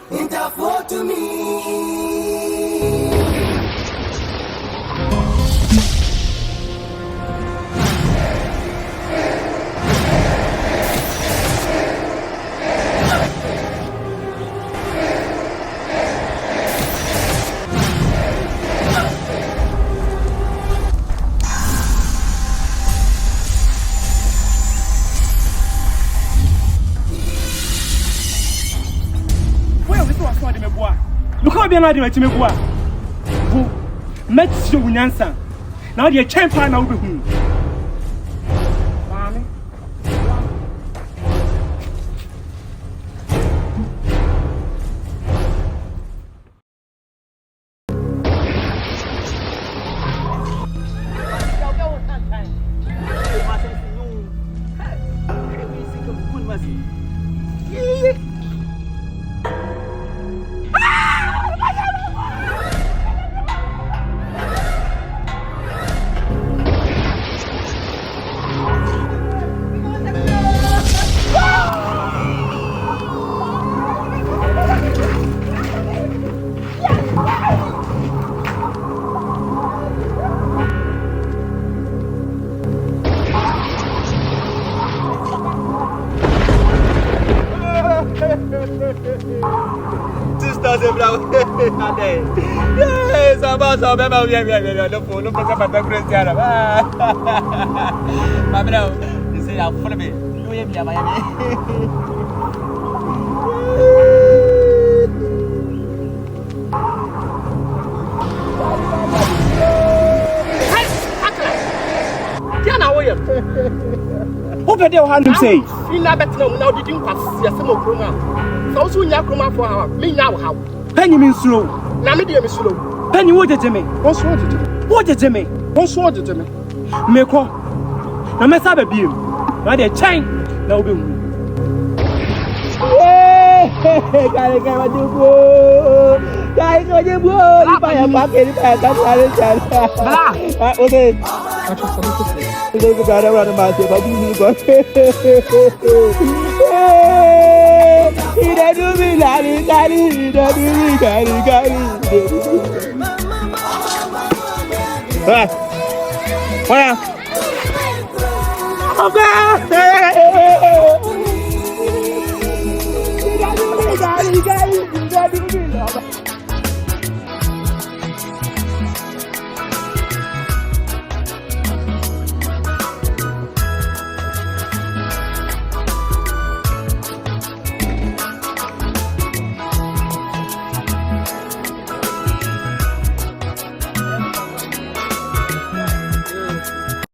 Ntaafo to me. Look how be another to me. Who met you in answer? Now the champion now be who? Mommy. Sisters, yes, I'm also a member of the Christian. Mamma, you say I'm full of it. You hear me, Miami. Who did you have to say? You never know now. Did you pass your summer chroma? So soon, your chroma for our me now. How? Penny means slow. Namidia is slow. Penny, what did you mean? What's what did you? What did you mean? What's what did you mean? Meko. No mess up a beam. Now they're chain. Now be. Guys, what you go? Buy a bucket. Okay. Look at around the market, but you got he don't do me, Daddy, Daddy.